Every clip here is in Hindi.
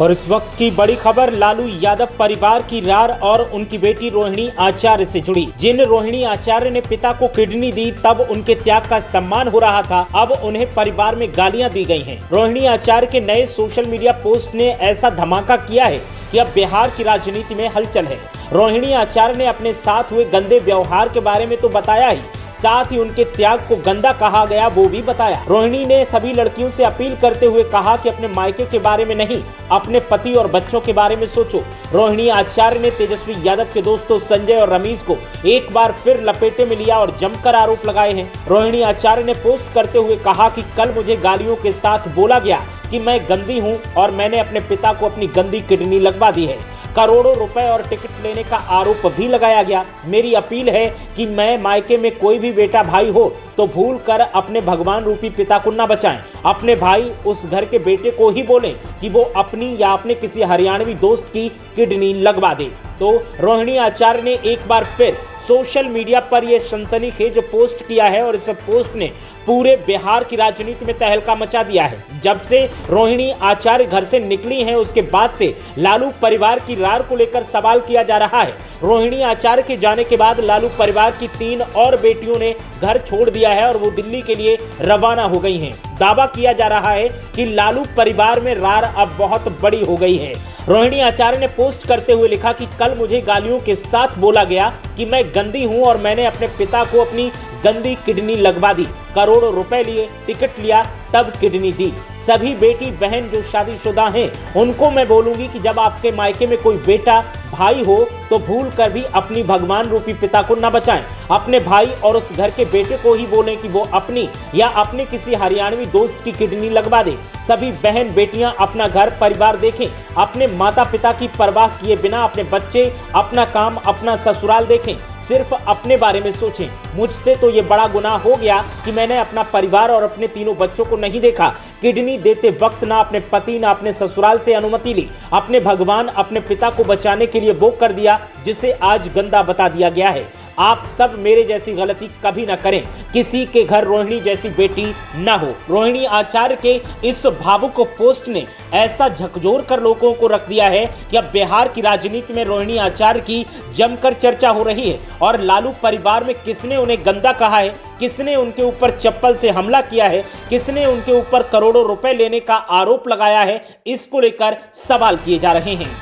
और इस वक्त की बड़ी खबर लालू यादव परिवार की रार और उनकी बेटी रोहिणी आचार्य से जुड़ी। जिन रोहिणी आचार्य ने पिता को किडनी दी तब उनके त्याग का सम्मान हो रहा था, अब उन्हें परिवार में गालियां दी गई हैं। रोहिणी आचार्य के नए सोशल मीडिया पोस्ट ने ऐसा धमाका किया है कि अब बिहार की राजनीति में हलचल है। रोहिणी आचार्य ने अपने साथ हुए गंदे व्यवहार के बारे में तो बताया ही, साथ ही उनके त्याग को गंदा कहा गया वो भी बताया। रोहिणी ने सभी लड़कियों से अपील करते हुए कहा कि अपने मायके के बारे में नहीं, अपने पति और बच्चों के बारे में सोचो। रोहिणी आचार्य ने तेजस्वी यादव के दोस्तों संजय और रमीज को एक बार फिर लपेटे में लिया और जमकर आरोप लगाए हैं। रोहिणी आचार्य ने पोस्ट करते हुए कहा कि कल मुझे गालियों के साथ बोला गया कि मैं गंदी हूं और मैंने अपने पिता को अपनी गंदी किडनी लगवा दी है। करोड़ों रुपए और टिकट लेने का आरोप भी लगाया गया। मेरी अपील है कि मैं मायके में कोई भी बेटा भाई हो तो भूल कर अपने भगवान रूपी पिता को न बचाएं। अपने भाई उस घर के बेटे को ही बोलें कि वो अपनी या अपने किसी हरियाणवी दोस्त की किडनी लगवा दे। तो रोहिणी आचार्य ने एक बार फिर सोशल मीडिया पर यह सनसनीखेज पोस्ट किया है और इस पोस्ट ने पूरे बिहार की राजनीति में तहलका मचा दिया है। जब से रोहिणी आचार्य घर से निकली हैं उसके बाद से लालू परिवार की रार को लेकर सवाल किया जा रहा है। रोहिणी आचार्य के जाने के बाद लालू परिवार की 3 और बेटियों ने घर छोड़ दिया है और वो दिल्ली के लिए रवाना हो गई हैं। दावा किया जा रहा है कि लालू परिवार में रार अब बहुत बड़ी हो गई है। रोहिणी आचार्य ने पोस्ट करते हुए लिखा कि कल मुझे गालियों के साथ बोला गया कि मैं गंदी हूं और मैंने अपने पिता को अपनी गंदी किडनी लगवा दी। करोड़ों रुपए लिए, टिकट लिया, तब किडनी दी। सभी बेटी बहन जो शादीशुदा हैं उनको मैं बोलूंगी कि जब आपके मायके में कोई बेटा भाई हो तो भूल कर भी अपनी भगवान रूपी पिता को न बचाएं। अपने भाई और उस घर के बेटे को ही बोलें कि वो अपनी या अपने किसी हरियाणवी दोस्त की किडनी लगवा दे। सभी बहन बेटियां अपना घर परिवार देखें, अपने माता पिता की परवाह किए बिना अपने बच्चे, अपना काम, अपना ससुराल देखें, सिर्फ अपने बारे में सोचें। मुझसे तो ये बड़ा गुनाह हो गया कि मैंने अपना परिवार और अपने तीनों बच्चों को नहीं देखा। किडनी देते वक्त ना अपने पति ना अपने ससुराल से अनुमति ली। अपने भगवान अपने पिता को बचाने के लिए वो कर दिया जिसे आज गंदा बता दिया गया है। आप सब मेरे जैसी गलती कभी ना करें, किसी के घर रोहिणी जैसी बेटी ना हो। रोहिणी आचार्य के इस भावुक पोस्ट ने ऐसा झकझोर कर लोगों को रख दिया है कि अब बिहार की राजनीति में रोहिणी आचार्य की जमकर चर्चा हो रही है। और लालू परिवार में किसने उन्हें गंदा कहा है, किसने उनके ऊपर चप्पल से हमला किया है, किसने उनके ऊपर करोड़ों रुपए लेने का आरोप लगाया है, इसको लेकर सवाल किए जा रहे हैं।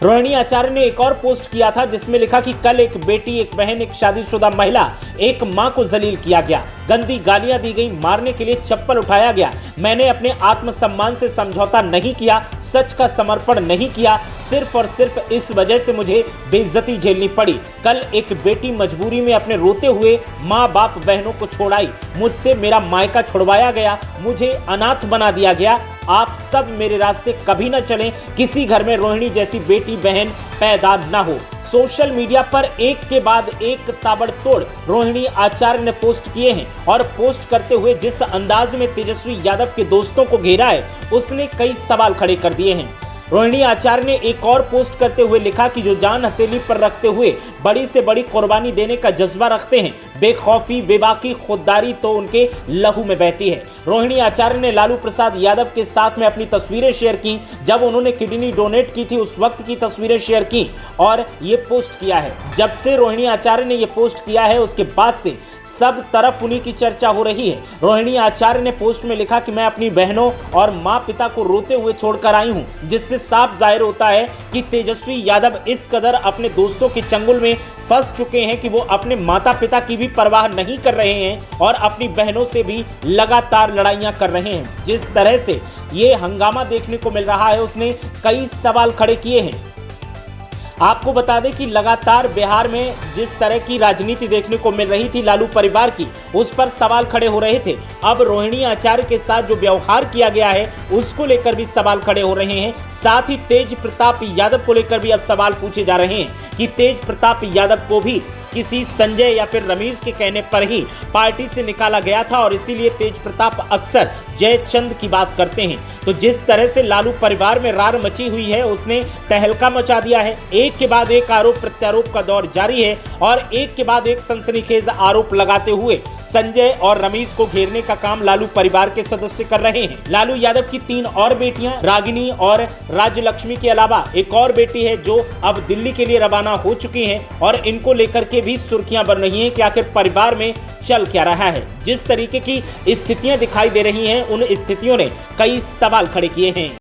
रोहिणी आचार्य ने एक और पोस्ट किया था जिसमें लिखा कि कल एक बेटी, एक बहन, एक शादीशुदा महिला, एक मां को जलील किया गया, गंदी गालियां दी गई, मारने के लिए चप्पल उठाया गया। मैंने अपने आत्मसम्मान से समझौता नहीं किया, सच का समर्पण नहीं किया, सिर्फ और सिर्फ इस वजह से मुझे बेइज्जती झेलनी पड़ी। कल एक बेटी मजबूरी में अपने रोते हुए माँ बाप बहनों को छोड़ाई, मुझसे मेरा मायका छुड़वाया गया, मुझे अनाथ बना दिया गया। आप सब मेरे रास्ते कभी न चलें, किसी घर में रोहिणी जैसी बेटी बहन पैदा न हो। सोशल मीडिया पर एक के बाद एक ताबड़तोड़ रोहिणी आचार्य ने पोस्ट किए हैं और पोस्ट करते हुए जिस अंदाज में तेजस्वी यादव के दोस्तों को घेरा है उसने कई सवाल खड़े कर दिए हैं। रोहिणी आचार्य ने एक और पोस्ट करते हुए लिखा कि जो जान हथेली पर रखते हुए बड़ी से बड़ी कुर्बानी देने का जज्बा रखते हैं, बेखौफी बेबाकी खुददारी तो उनके लहू में बहती है। रोहिणी आचार्य ने लालू प्रसाद यादव के साथ में अपनी तस्वीरें शेयर की, जब उन्होंने किडनी डोनेट की थी उस वक्त की तस्वीरें शेयर की और ये पोस्ट किया है। जब से रोहिणी आचार्य ने ये पोस्ट किया है उसके बाद से सब तरफ उन्हीं की चर्चा हो रही है। रोहिणी आचार्य ने पोस्ट में लिखा कि मैं अपनी बहनों और माँ पिता को रोते हुए छोड़कर आई हूँ, जिससे साफ जाहिर होता है कि तेजस्वी यादव इस कदर अपने दोस्तों के चंगुल में फंस चुके हैं कि वो अपने माता पिता की भी परवाह नहीं कर रहे हैं और अपनी बहनों से भी लगातार लड़ाइयाँ कर रहे हैं। जिस तरह से ये हंगामा देखने को मिल रहा है उसने कई सवाल खड़े किए हैं। आपको बता दें कि लगातार बिहार में जिस तरह की राजनीति देखने को मिल रही थी लालू परिवार की, उस पर सवाल खड़े हो रहे थे। अब रोहिणी आचार्य के साथ जो व्यवहार किया गया है उसको लेकर भी सवाल खड़े हो रहे हैं। साथ ही तेज प्रताप यादव को लेकर भी अब सवाल पूछे जा रहे हैं कि तेज प्रताप यादव को भी किसी संजय या फिर रमीज के कहने पर ही पार्टी से निकाला गया था और इसीलिए तेज प्रताप अक्सर जयचंद की बात करते हैं। तो जिस तरह से लालू परिवार में रार मची हुई है उसने तहलका मचा दिया है। एक के बाद एक आरोप प्रत्यारोप का दौर जारी है और एक के बाद एक सनसनीखेज आरोप लगाते हुए संजय और रमेश को घेरने का काम लालू परिवार के सदस्य कर रहे हैं। लालू यादव की 3 और बेटियां रागिनी और राज्यलक्ष्मी के अलावा एक और बेटी है जो अब दिल्ली के लिए रवाना हो चुकी हैं और इनको लेकर के भी सुर्खियां बन रही हैं कि आखिर परिवार में चल क्या रहा है। जिस तरीके की स्थितियां दिखाई दे रही हैं, उन स्थितियों ने कई सवाल खड़े किए हैं।